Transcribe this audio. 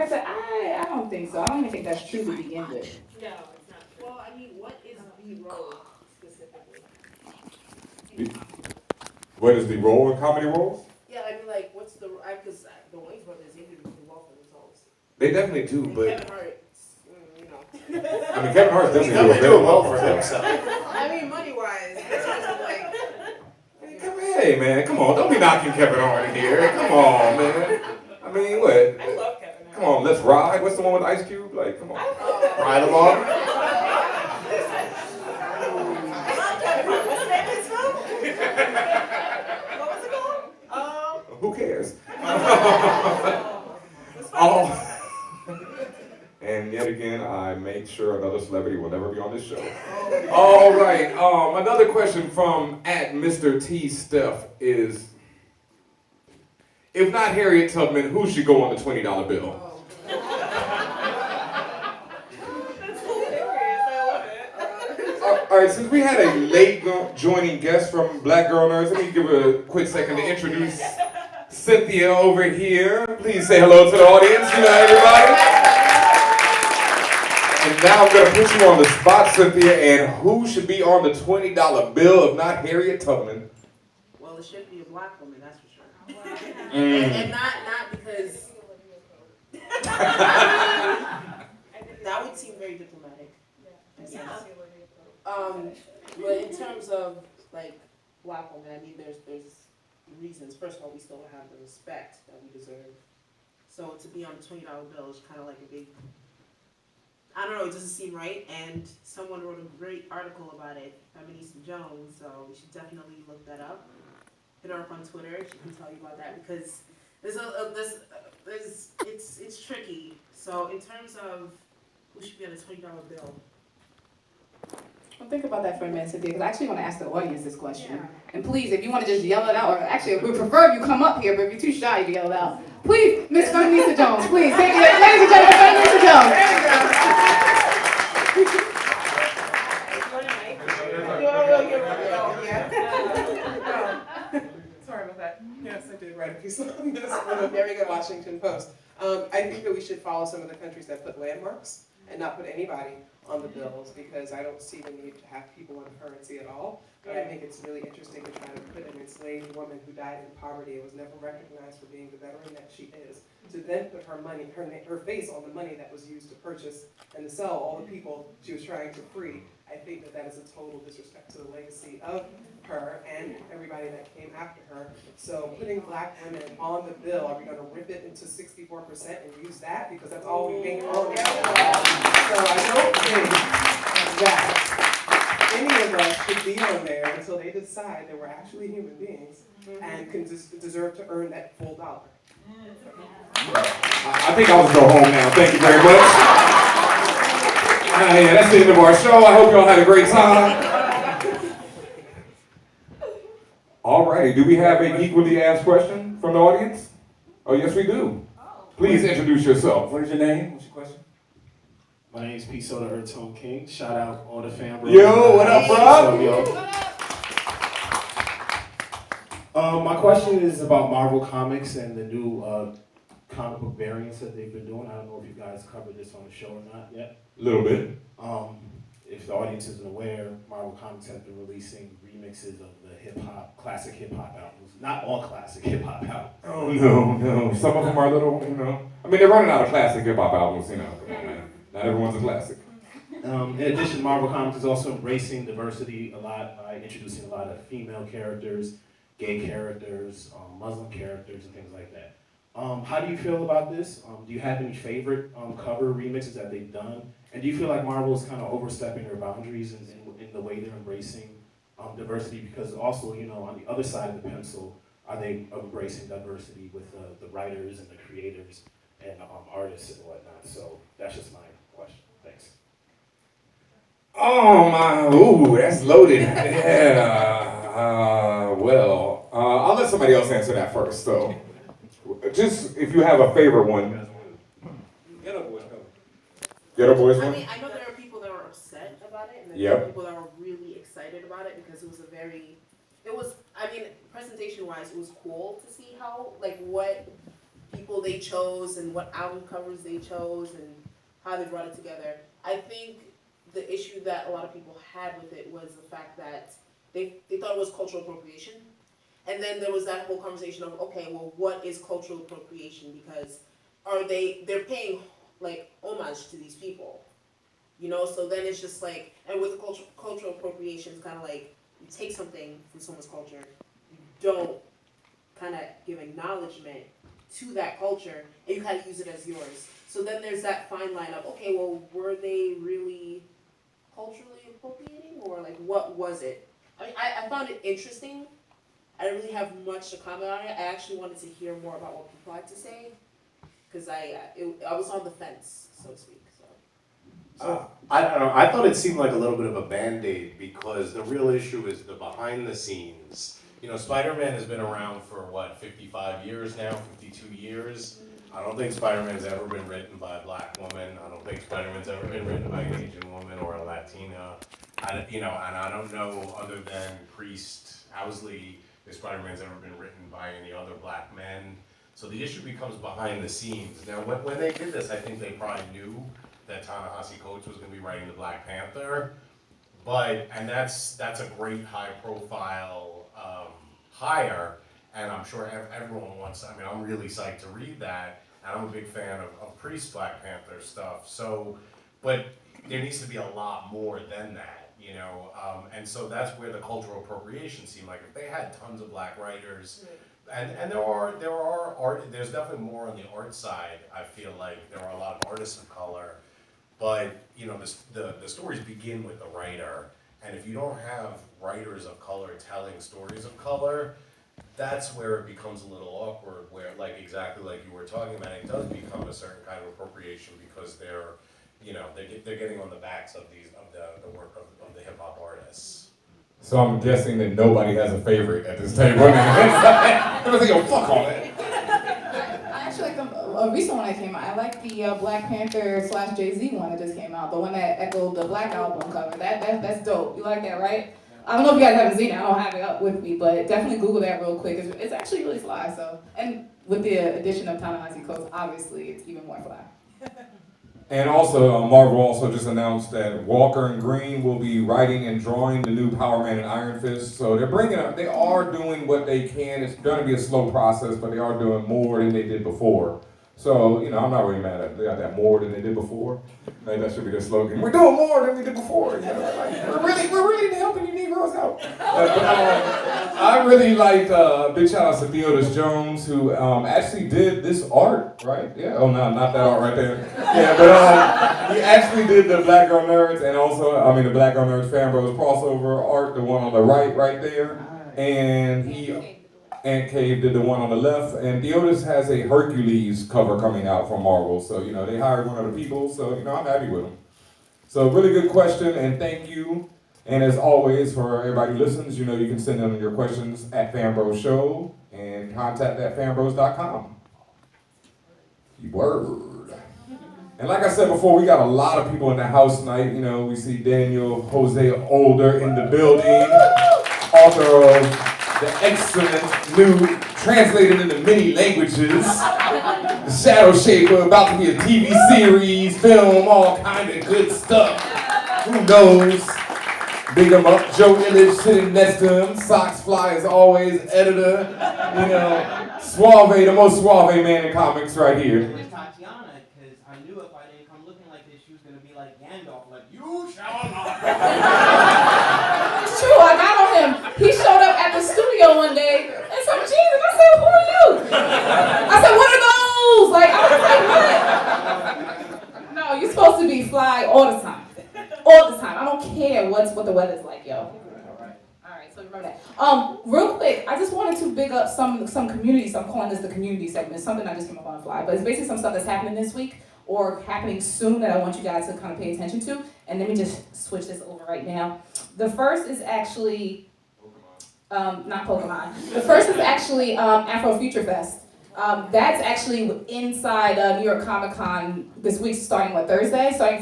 I said, I don't think so. I don't even think that's true to begin with. No, it's not. Well, I mean, what is the role specifically? What is the role in comedy roles? Yeah, I mean, like, what's the, because the Wayans brothers, they do well for themselves. They definitely do, And but Kevin Hart, you know. I mean, Kevin Hart's definitely Definitely doing doing well for for himself. himself. I mean, money-wise, it's just like, Hey man, come on, don't be knocking Kevin Hart here. Come on, man. I mean, what? I love Kevin Hart. Come on, let's ride. What's the one with Ice Cube? Like, come on, Ride along. what was it called? who cares? And yet again, I make sure another celebrity will never be on this show. All right. Another question from @Mr. T Steph is, if not Harriet Tubman, who should go on the $20 bill? That's hilarious. I love it. All right, since we had a late joining guest from Black Girl Nerds, let me give a quick second to introduce Cynthia over here. Please say hello to the audience, everybody. And now I'm going to put you on the spot, Cynthia, and who should be on the $20 bill if not Harriet Tubman? Well, it should be a black woman, that's for sure. Mm. And not because that would seem very diplomatic. But in terms of like black women, I mean, there's reasons. First of all, we still don't have the respect that we deserve. So to be on the $20 bill is kind of like a big, I don't know, it doesn't seem right. And someone wrote a great article about it, Feminista Jones. So we should definitely look that up. Hit her up on Twitter. She can tell you about that because it's tricky. So in terms of who should be on a $20 bill. Well, think about that for a minute, Cynthia, because I actually want to ask the audience this question. And please, if you want to just yell it out, or actually, we prefer if you come up here, but if you're too shy, you can yell it out. Please, Miss Feminista Jones, please. Thank you. Ladies and gentlemen, Feminista Jones. Sorry about that. Yes, I did write a piece on this for the very good Washington Post. I think that we should follow some of the countries that put landmarks and not put anybody on the bills, because I don't see the need to have people on currency at all. But I think it's really interesting to try to put an enslaved woman who died in poverty and was never recognized for being the veteran that she is, to then put her money, her face on the money that was used to purchase and to sell all the people she was trying to free. I think that that is a total disrespect to the legacy of her and everybody that came after her. So putting black women on the bill, are we going to rip it into 64% and use that? Because that's all we gain on it. So I don't think that any of us should be on there until they decide that we're actually human beings and can deserve to earn that full dollar. I think I'll just go home now. Thank you very much. Yeah, that's the end of our show. I hope y'all had a great time. Alrighty, do we have an equally asked question from the audience? Oh, yes, we do. Please introduce yourself. What is your name? What's your question? My name is P. Soda Earth Tone King. Shout out all the FanBros. Yo, what up, bro? My question is about Marvel Comics and the new comic book variants that they've been doing. I don't know if you guys covered this on the show or not yet. A little bit. If the audience isn't aware, Marvel Comics has been releasing remixes of the classic hip hop albums. Not all classic hip hop albums. Oh, no. Some of them are a little, I mean, they're running out of classic hip hop albums, Come on, man. Not everyone's a classic. In addition, Marvel Comics is also embracing diversity a lot by introducing a lot of female characters, gay characters, Muslim characters, and things like that. How do you feel about this? Do you have any favorite cover remixes that they've done? And do you feel like Marvel is kind of overstepping their boundaries in the way they're embracing diversity? Because also, on the other side of the pencil, are they embracing diversity with the writers and the creators and artists and whatnot? So that's just my question. Thanks. Oh, my. Ooh, that's loaded. Yeah. I'll let somebody else answer that first, so. Just if you have a favorite one. Ghetto Boys I one? mean, I know there are people that are upset about it, and there are people that were really excited about it because it was presentation-wise, it was cool to see how, like, what people they chose and what album covers they chose and how they brought it together. I think the issue that a lot of people had with it was the fact that they thought it was cultural appropriation. And then there was that whole conversation of, okay, well, what is cultural appropriation? Because they're paying like homage to these people, you know? So then it's just like, and with the cultural appropriation, it's kind of like you take something from someone's culture, you don't kind of give acknowledgement to that culture, and you kind of use it as yours. So then there's that fine line of, okay, well, were they really culturally appropriating, or like what was it? I mean, I found it interesting. I didn't really have much to comment on it. I actually wanted to hear more about what people had to say, because I was on the fence, so to speak. So. I don't know, I thought it seemed like a little bit of a Band-Aid because the real issue is the behind the scenes. You know, Spider-Man has been around for what, 55 years now, 52 years? I don't think Spider-Man's ever been written by a black woman. I don't think Spider-Man's ever been written by an Asian woman or a Latina. And I don't know, other than Priest Housley, if Spider-Man's ever been written by any other black men. So the issue becomes behind the scenes. Now, when they did this, I think they probably knew that Ta-Nehisi Coates was going to be writing the Black Panther, and that's a great high profile hire, and I'm sure everyone wants. I mean, I'm really psyched to read that, and I'm a big fan of Priest's Black Panther stuff. So, but there needs to be a lot more than that, you know, and so that's where the cultural appropriation seemed like if they had tons of black writers. And there's definitely more on the art side. I feel like there are a lot of artists of color. But, you know, the stories begin with the writer, and if you don't have writers of color telling stories of color, that's where it becomes a little awkward, where, like, exactly like you were talking about, it does become a certain kind of appropriation because they're getting on the backs of the work of the hip-hop artists. So I'm guessing that nobody has a favorite at this table. Everything go, fuck all that. I actually like a recent one that came out. I like the Black Panther / Jay-Z one that just came out. The one that echoed the Black Album cover. That's dope. You like that, right? I don't know if you guys haven't seen it. I don't have it up with me, but definitely Google that real quick. It's actually really fly. So, and with the addition of Ta-Nehisi Coates, obviously it's even more fly. And also, Marvel also just announced that Walker and Green will be writing and drawing the new Power Man and Iron Fist. So they are doing what they can. It's going to be a slow process, but they are doing more than they did before. So, you know, I'm not really mad at it. They got that more than they did before. Maybe that should be their slogan. We're doing more than we did before. You know, like, we're really helping you Negroes out. I really liked, big shout outs to Theodis Jones, who actually did this art, right? Yeah, oh no, not that art right there. Yeah, but he actually did the Black Girl Nerds and also, the Black Girl Nerds FanBros crossover art, the one on the right there. And Ant Cave did the one on the left, and Theodis has a Hercules cover coming out from Marvel, so, you know, they hired one of the people, so, you know, I'm happy with them. So, really good question, and thank you. And as always, for everybody who listens, you know, you can send them your questions at FanBros Show, and contact at fanbros.com. Word. And like I said before, we got a lot of people in the house tonight. You know, we see Daniel Jose Older in the building, author of the excellent new, translated into many languages, The Shadow Shaper, about to be a TV series, film, all kind of good stuff. Who knows? Big him up. Joe Illich sitting next to him. Socks Fly as always, editor. You know, Suave, the most suave man in comics right here. Tatiana, because I knew if I didn't come looking like this, she was going to be like Gandalf, like, you shall not. It's true, I got on him. He showed up at the studio one day and said, Jesus, I said, who are you? I said, what are those? Like, I was like, what? No, you're supposed to be fly all the time. All the time. I don't care what the weather's like, yo. Alright, so remember that. Real quick, I just wanted to big up some communities. I'm calling this the community segment. It's something I just came up on the fly, but it's basically some stuff that's happening this week or happening soon that I want you guys to kind of pay attention to. And let me just switch this over right now. The first is actually, not Pokemon. The first is actually Afro Future Fest. That's actually inside New York Comic Con this week, starting Thursday. Starting